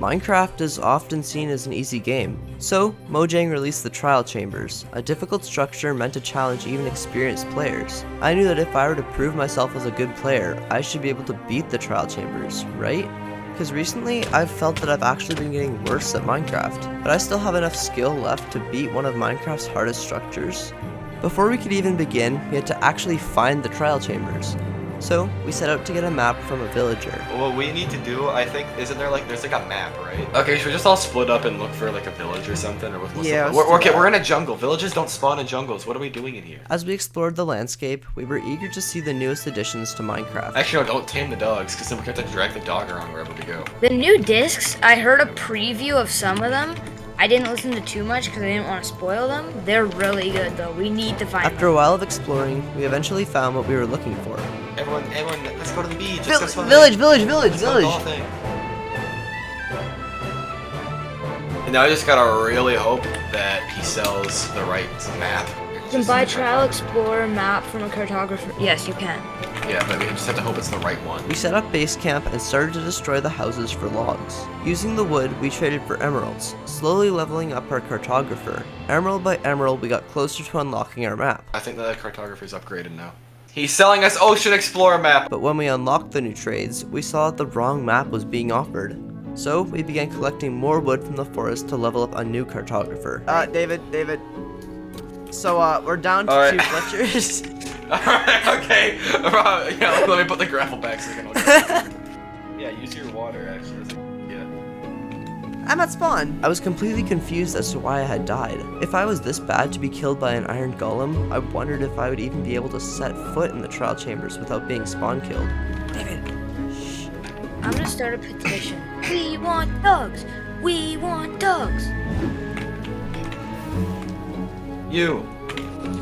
Minecraft is often seen as an easy game, so Mojang released the Trial Chambers, a difficult structure meant to challenge even experienced players. I knew that if I were to prove myself as a good player, I should be able to beat the Trial Chambers, right? Because recently, I've felt that I've actually been getting worse at Minecraft, but I still have enough skill left to beat one of Minecraft's hardest structures. Before we could even begin, we had to actually find the Trial Chambers. So, we set out to get a map from a villager. What we need to do, I think, isn't there like, there's like a map, right? Okay, should we just all split up and look for like a village or something? Or what's Yeah, we're in a jungle. Villages don't spawn in jungles. What are we doing in here? As we explored the landscape, we were eager to see the newest additions to Minecraft. Actually, no, don't tame the dogs, because then we have to drag the dog around wherever we go. The new discs, I heard a preview of some of them. I didn't listen to too much because I didn't want to spoil them. They're really good though. We need to find After a while of exploring, we eventually found what we were looking for. Everyone, let's go to the beach. Village. And now I just gotta really hope that he sells the right map. You can buy Trial Explorer map from a cartographer. Yes, you can. Yeah, but we just have to hope it's the right one. We set up base camp and started to destroy the houses for logs. Using the wood, we traded for emeralds, slowly leveling up our cartographer. Emerald by emerald, we got closer to unlocking our map. I think the cartographer's upgraded now. He's selling us Ocean Explorer map! But when we unlocked the new trades, we saw that the wrong map was being offered. So, we began collecting more wood from the forest to level up a new cartographer. David. So, we're down to 2 Fletchers. Alright, okay. Yeah, let me put the grapple back so we can Yeah, use your water, actually. Yeah. I'm at spawn. I was completely confused as to why I had died. If I was this bad to be killed by an iron golem, I wondered if I would even be able to set foot in the trial chambers without being spawn killed. David, shh. I'm gonna start a petition. We want dogs! We want dogs! You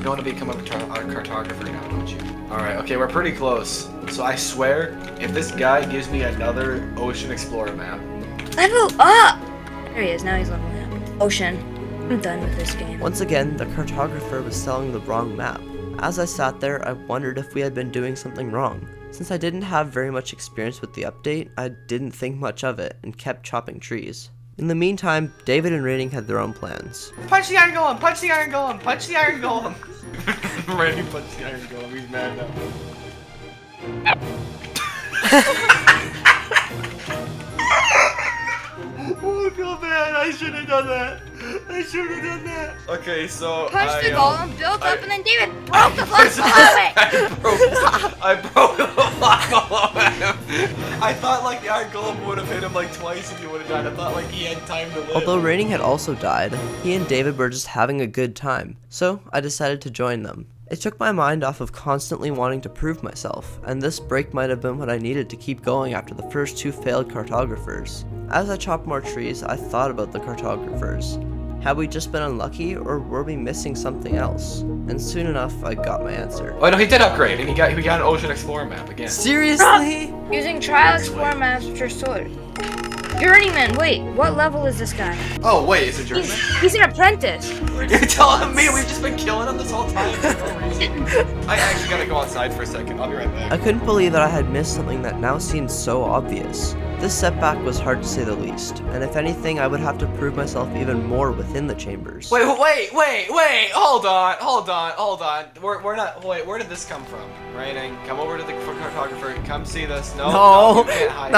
want to become a cartographer now, don't you? Alright, okay, we're pretty close. So I swear, if this guy gives me another Ocean Explorer map... Level up! There he is, now he's leveling up. Ocean. I'm done with this game. Once again, the cartographer was selling the wrong map. As I sat there, I wondered if we had been doing something wrong. Since I didn't have very much experience with the update, I didn't think much of it and kept chopping trees. In the meantime, David and Reawakening had their own plans. Punch the iron golem! Punch the iron golem! Punch the iron golem! Ready, punch the iron golem. He's mad now. Oh, I feel bad. I should have done that. Okay, so Punch the golem, built up, and then David broke the block below it! I broke the block below him. I thought like the iron golem would have hit him like twice if he would have died. I thought like he had time to live. Although Reawakening had also died, he and David were just having a good time, so I decided to join them. It took my mind off of constantly wanting to prove myself, and this break might have been what I needed to keep going after the first 2 failed cartographers. As I chopped more trees, I thought about the cartographers. Had we just been unlucky, or were we missing something else? And soon enough, I got my answer. Oh no, he did upgrade, and we got an Ocean Explorer map again. Seriously? Using Trial Explorer maps, which are sword. Journeyman, wait, what level is this guy? Oh wait, is it Journeyman? He's an apprentice. You're telling me we've just been killing him this whole time for no reason? I actually gotta go outside for a second. I'll be right back. I couldn't believe that I had missed something that now seemed so obvious. This setback was hard to say the least, and if anything, I would have to prove myself even more within the chambers. Wait, hold on. We're not, where did this come from? Reawakening, come over to the cartographer, come see this. No, you can't hide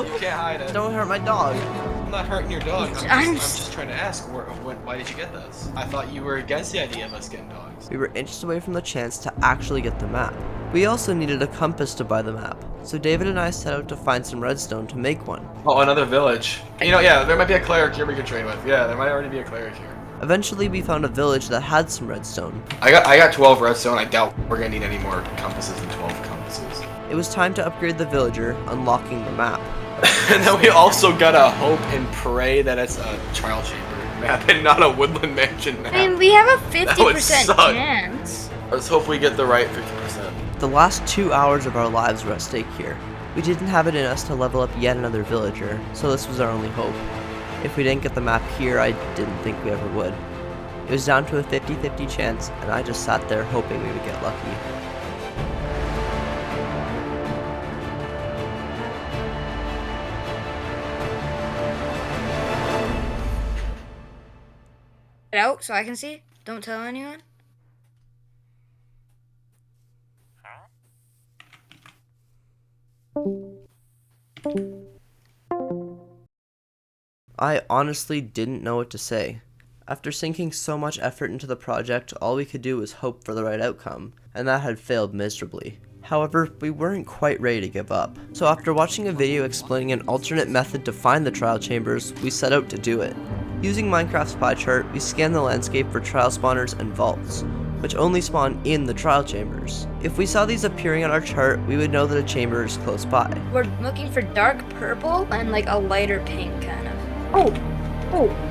it. You can't hide it. Don't hurt my dog. I'm not hurting your dog. I'm just trying to ask, why did you get this? I thought you were against the idea of us getting dogs. We were inches away from the chance to actually get the map. We also needed a compass to buy the map, so David and I set out to find some redstone to make one. Oh, another village. You know, yeah, there might be a cleric here we could trade with. Yeah, there might already be a cleric here. Eventually, we found a village that had some redstone. I got 12 redstone. I doubt we're gonna need any more compasses than 12 compasses. It was time to upgrade the villager, unlocking the map. And then we also gotta hope and pray that it's a trial chamber map and not a woodland mansion map. I mean, we have a 50% chance. Let's hope we get the right 50%. The last 2 hours of our lives were at stake here. We didn't have it in us to level up yet another villager, so this was our only hope. If we didn't get the map here, I didn't think we ever would. It was down to a 50-50 chance, and I just sat there hoping we would get lucky. Get out so I can see. Don't tell anyone. I honestly didn't know what to say. After sinking so much effort into the project, all we could do was hope for the right outcome, and that had failed miserably. However, we weren't quite ready to give up. So after watching a video explaining an alternate method to find the trial chambers, we set out to do it. Using Minecraft's pie chart, we scanned the landscape for trial spawners and vaults, which only spawn in the trial chambers. If we saw these appearing on our chart, we would know that a chamber is close by. We're looking for dark purple and like a lighter pink kind of. Oh!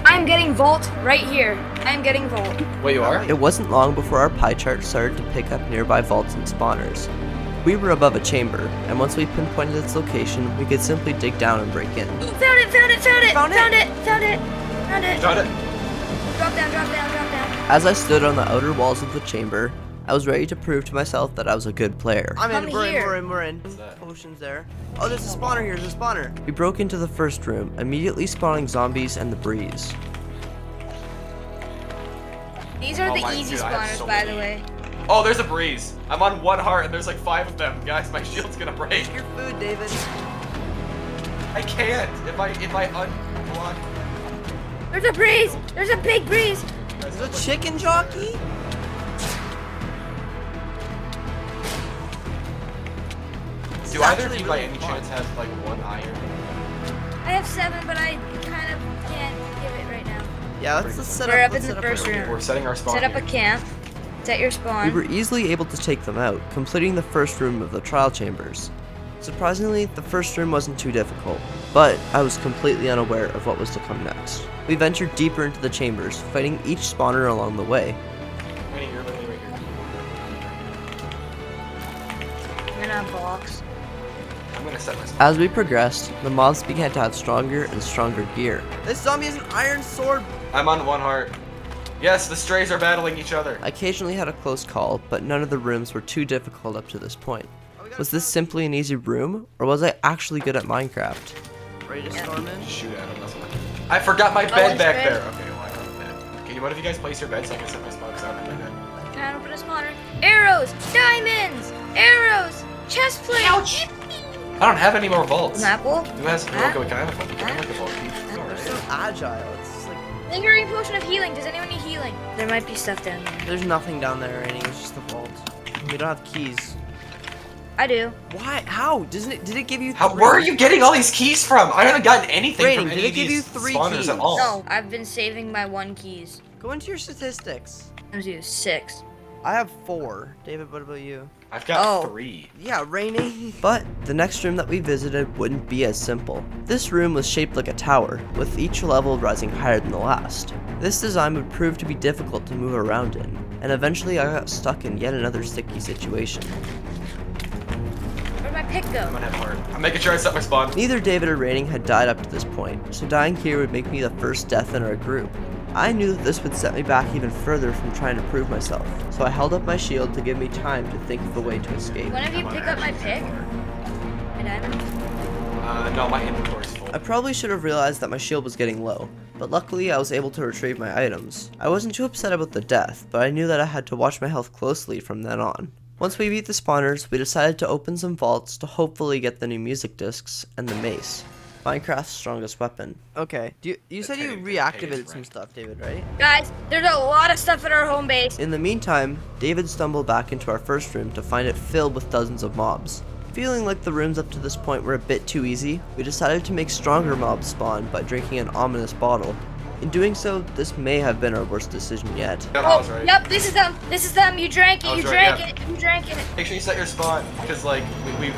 I'm getting vault right here. I'm getting vault. Wait, you are? It wasn't long before our pie chart started to pick up nearby vaults and spawners. We were above a chamber, and once we pinpointed its location, we could simply dig down and break in. Found it! Found it! Found it! Found it! Found it! Found it! Found it! Got it. Drop down! Drop down! Drop down! As I stood on the outer walls of the chamber, I was ready to prove to myself that I was a good player. Come here. We're in. What's that? Potions there. Oh, there's a spawner here, there's a spawner. We broke into the first room, immediately spawning zombies and the breeze. These are Oh the my easy dude, I have spawners, so by many. the way. Oh, there's a breeze. I'm on 1 heart and there's like 5 of them. Guys, my shield's gonna break. Your food, David. I can't. If I unblock. There's a breeze! There's a big breeze! There's a chicken jockey? Do either of you by any chance have like 1 iron? I have 7, but I kind of can't give it right now. Yeah, let's set We're up. up in the first room. We're setting our spawn Set up a here. camp. Set your spawn. We were easily able to take them out, completing the first room of the trial chambers. Surprisingly, the first room wasn't too difficult, but I was completely unaware of what was to come next. We ventured deeper into the chambers, fighting each spawner along the way. Wait, you're literally right here. in a box. I'm gonna set my spawn. As we progressed, the mobs began to have stronger and stronger gear. This zombie has an iron sword! I'm on 1 heart. Yes, the strays are battling each other. I occasionally had a close call, but none of the rooms were too difficult up to this point. Was this simply an easy room, or was I actually good at Minecraft? Ready to storm in? Just shoot at him. That's what I forgot my Oh, bed it's back bed. there. Okay, well, I got the bed. Can one of you guys place your bed so I can set my spawn? Because I don't have my bed. Trying to open a spawner. Arrows! Diamonds! Arrows! Chest plate! Ouch! I don't have any more vaults. An apple? Who has? Huh? Okay, can I have a vault? Can I have a vault? They're so agile, it's just like... Lingering potion of healing. Does anyone need healing? There might be stuff down there. There's nothing down there, Rainy, it's just the vault. We don't have keys. I do. Why? How? Did it give you How? three? Where are you getting all these keys from? I haven't gotten anything Rating, from did any it of give you these 3 spawners keys? at all. No, I've been saving my 1 keys. Go into your statistics. I'm gonna do 6. I have 4. David, what about you? I've got Oh. 3. Yeah, Rainy. But the next room that we visited wouldn't be as simple. This room was shaped like a tower, with each level rising higher than the last. This design would prove to be difficult to move around in, and eventually I got stuck in yet another sticky situation. Where'd my pick I'm go? gonna have a heart. I'm making sure I set my spawn. Neither David or Raining had died up to this point, so dying here would make me the first death in our group. I knew that this would set me back even further from trying to prove myself, so I held up my shield to give me time to think of a way to escape. One of you pick up my pick? My diamond? No, my inventory's full. I probably should have realized that my shield was getting low, but luckily I was able to retrieve my items. I wasn't too upset about the death, but I knew that I had to watch my health closely from then on. Once we beat the spawners, we decided to open some vaults to hopefully get the new music discs and the mace, Minecraft's strongest weapon. Okay, you said you reactivated some stuff, David, right? Guys, there's a lot of stuff at our home base. In the meantime, David stumbled back into our first room to find it filled with dozens of mobs. Feeling like the rooms up to this point were a bit too easy, we decided to make stronger mobs spawn by drinking an ominous bottle. In doing so, this may have been our worst decision yet. Yeah, I was Oh, right. yep, this is them. This is them. You drank it. I You was drank right, it. You drank it. Make sure you set your spawn, because like we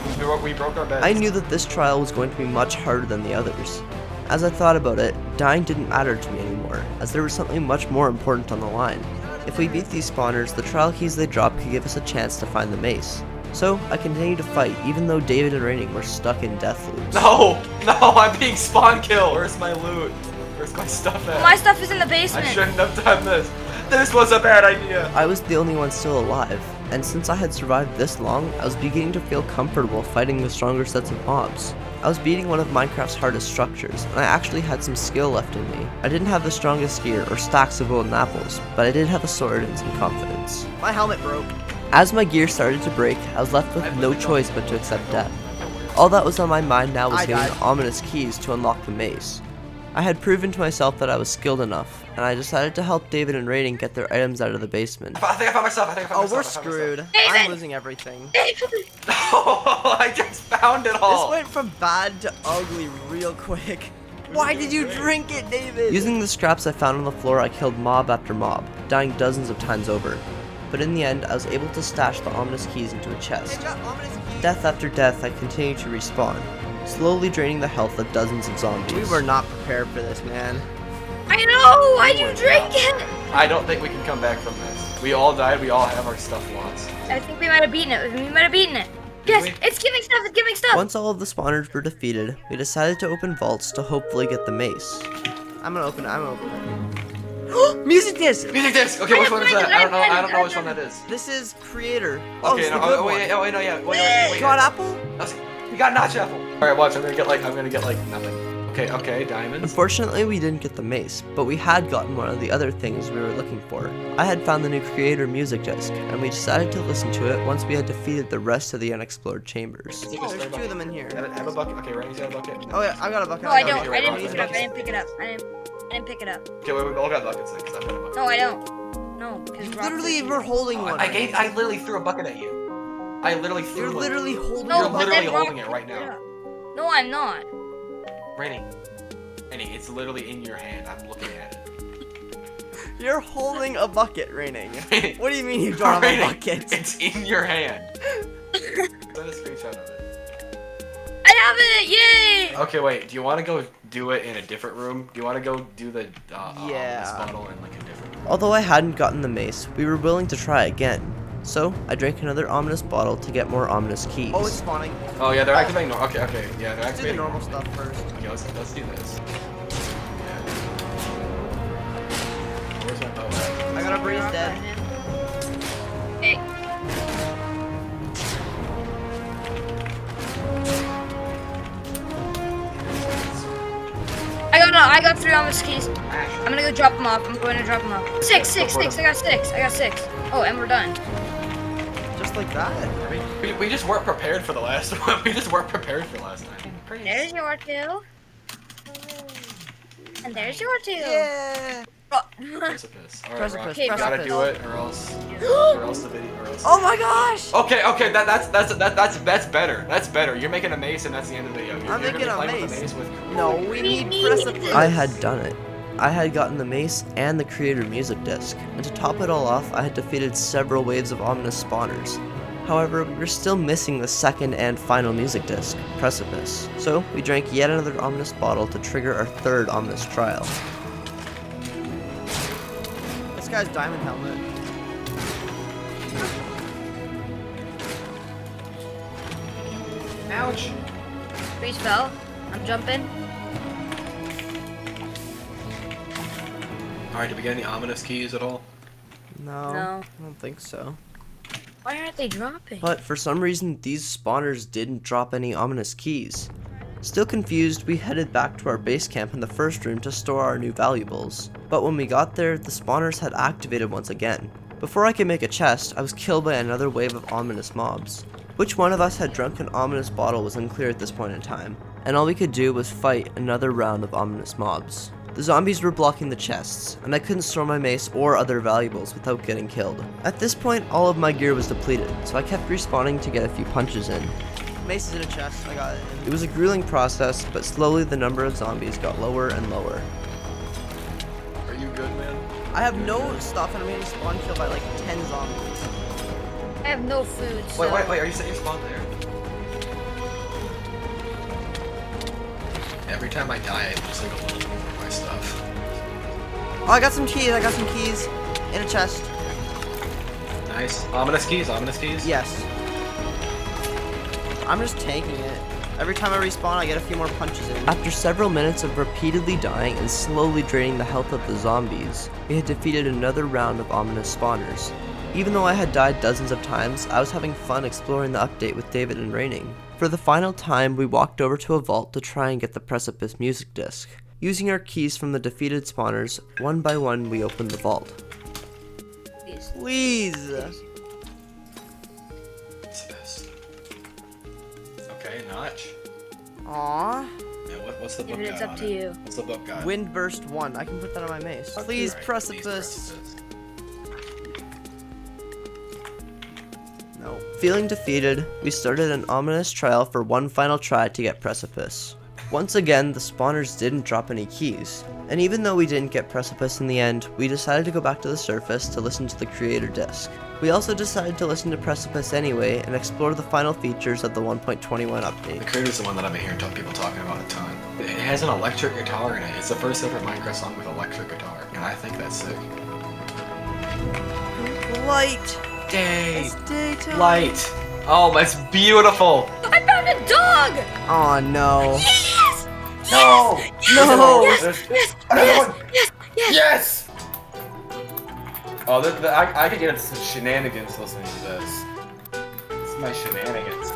broke our beds. I knew that this trial was going to be much harder than the others. As I thought about it, dying didn't matter to me anymore, as there was something much more important on the line. If we beat these spawners, the trial keys they dropped could give us a chance to find the mace. So, I continued to fight, even though David and Raining were stuck in death loops. No, I'm being spawn killed. Where's my loot? Where's my stuff at? My stuff is in the I basement. shouldn't have done this. This was a bad idea. I was the only one still alive, and since I had survived this long, I was beginning to feel comfortable fighting the stronger sets of mobs. I was beating one of Minecraft's hardest structures, and I actually had some skill left in me. I didn't have the strongest gear or stacks of golden apples, but I did have a sword and some confidence. My helmet broke. As my gear started to break, I was left with no choice but to accept death. All that was on my mind now was getting the ominous keys to unlock the mace. I had proven to myself that I was skilled enough, and I decided to help David and Rating get their items out of the basement. I think I found myself. Oh, we're screwed. I'm losing everything. Oh, I just found it all. This went from bad to ugly real quick. Why did you drink it, David? Using the scraps I found on the floor, I killed mob after mob, dying dozens of times over. But in the end, I was able to stash the ominous keys into a chest. Death after death, I continued to respawn, slowly draining the health of dozens of zombies. We were not prepared for this, man. I know! Why'd you drink it? I don't think we can come back from this. We all died. We all have our stuff lost. I think we might have beaten it. We might have beaten it. Yes, it's giving stuff. It's giving stuff. Once all of the spawners were defeated, we decided to open vaults to hopefully get the mace. I'm gonna open it. Music disc! Music disc! Okay, which one is that? I don't know which one that is. This is creator. Okay, no, wait, no, yeah. Wait. Got apple? We got notch apple. Alright, watch, I'm gonna get like nothing. Okay, diamonds. Unfortunately, we didn't get the mace, but we had gotten one of the other things we were looking for. I had found the new creator music disc, and we decided to listen to it once we had defeated the rest of the unexplored chambers. Oh, there's two of them in here. Have a bucket. Okay, Randy's got a bucket. Oh yeah, I got a bucket. No, I don't. I didn't pick it up. I didn't pick it up. I didn't pick it up. Okay, wait, we all got buckets then, because I've got a bucket. No, I don't. No, because Literally, we're holding one. I literally threw a bucket at you. I literally threw You're one. literally holding No, You're but literally then holding it right now. No, I'm not. Randy, it's literally in your hand. I'm looking at it. You're holding a bucket, Raining. What do you mean you don't have a bucket? It's in your hand. Send a screenshot of it. I have it! Yay! Okay, wait. Do you want to go do it in a different room? Do you want to go do the this bottle in like a different room? Although I hadn't gotten the mace, we were willing to try again. So, I drank another ominous bottle to get more ominous keys. Oh, it's spawning. Oh yeah, they're activating. Okay, yeah, they're Let's do the activating. normal stuff first. Okay, let's do this. Yeah. Where's my bow at? I got a breeze dead. Hey. I got 3 ominous keys. I'm gonna go drop them off. I'm going to drop them off. Six. I got 6. Oh, and we're done. Just like that. We just weren't prepared for the last one. We just weren't prepared for the last time. There's your 2. And there's your 2. Yeah. Precipice. Alright, Precipice, you gotta precipice. do it, or else the video. Oh my gosh! Okay, that's better. That's better. You're making a mace, and that's the end of the video. I'm You're making gonna a be playing with mace. with No, we need precipice. I had done it. I had gotten the mace and the creator music disc, and to top it all off, I had defeated several waves of ominous spawners. However, we were still missing the second and final music disc, Precipice. So, we drank yet another ominous bottle to trigger our third ominous trial. This guy's diamond helmet. Ouch. Freeze fell. I'm jumping. Alright, did we get any ominous keys at all? No, No. I don't think so. Why aren't they dropping? But for some reason, these spawners didn't drop any ominous keys. Still confused, we headed back to our base camp in the first room to store our new valuables. But when we got there, the spawners had activated once again. Before I could make a chest, I was killed by another wave of ominous mobs. Which one of us had drunk an ominous bottle was unclear at this point in time, and all we could do was fight another round of ominous mobs. The zombies were blocking the chests, and I couldn't store my mace or other valuables without getting killed. At this point, all of my gear was depleted, so I kept respawning to get a few punches in. Mace is in a chest. I got it. It was a grueling process, but slowly the number of zombies got lower and lower. Are you good, man? I have no stuff, and I'm getting spawn killed by like 10 zombies. I have no food. So. Wait, are you saying you spawned there? Every time I die, I just like a little more of my stuff. Oh, I got some keys. In a chest. Nice. Ominous keys. Yes. I'm just tanking it. Every time I respawn, I get a few more punches in. After several minutes of repeatedly dying and slowly draining the health of the zombies, we had defeated another round of ominous spawners. Even though I had died dozens of times, I was having fun exploring the update with David and Reawakening. For the final time, we walked over to a vault to try and get the Precipice music disc. Using our keys from the defeated spawners, one by one we opened the vault. Please. What's this? Okay, Notch. Aw. Yeah, what's the book It's got up on to it? you. What's the book got? Windburst 1. I can put that on my mace. Please, Alright, Precipice. No. Feeling defeated, we started an ominous trial for one final try to get Precipice. Once again, the spawners didn't drop any keys, and even though we didn't get Precipice in the end, we decided to go back to the surface to listen to the creator disc. We also decided to listen to Precipice anyway and explore the final features of the 1.21 update. The creator's the one that I've been hearing people talking about a ton. It has an electric guitar in it. It's the first ever Minecraft song with electric guitar, and I think that's sick. Light. Day! It's daytime. Light! Oh, that's beautiful! I found a dog! Oh no. Yes! No! No. Yes! Yes! Yes! Yes! Yes! Yes! Oh, I could get into some shenanigans listening to this. This is my shenanigans.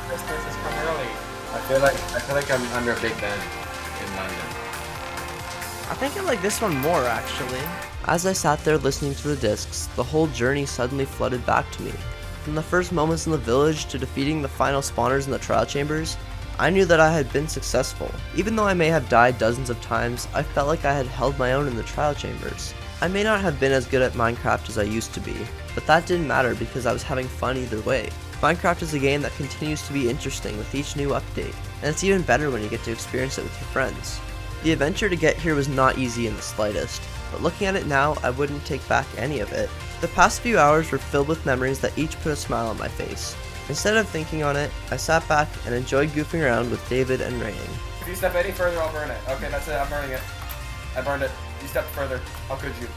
Christmas is from early. I feel like I'm under a Big Ben in London. I think I like this one more, actually. As I sat there listening to the discs, the whole journey suddenly flooded back to me. From the first moments in the village to defeating the final spawners in the trial chambers, I knew that I had been successful. Even though I may have died dozens of times, I felt like I had held my own in the trial chambers. I may not have been as good at Minecraft as I used to be, but that didn't matter because I was having fun either way. Minecraft is a game that continues to be interesting with each new update, and it's even better when you get to experience it with your friends. The adventure to get here was not easy in the slightest, but looking at it now, I wouldn't take back any of it. The past few hours were filled with memories that each put a smile on my face. Instead of thinking on it, I sat back and enjoyed goofing around with David and Raining. If you step any further, I'll burn it. Okay, that's it. I'm burning it. I burned it. You stepped further. How could you?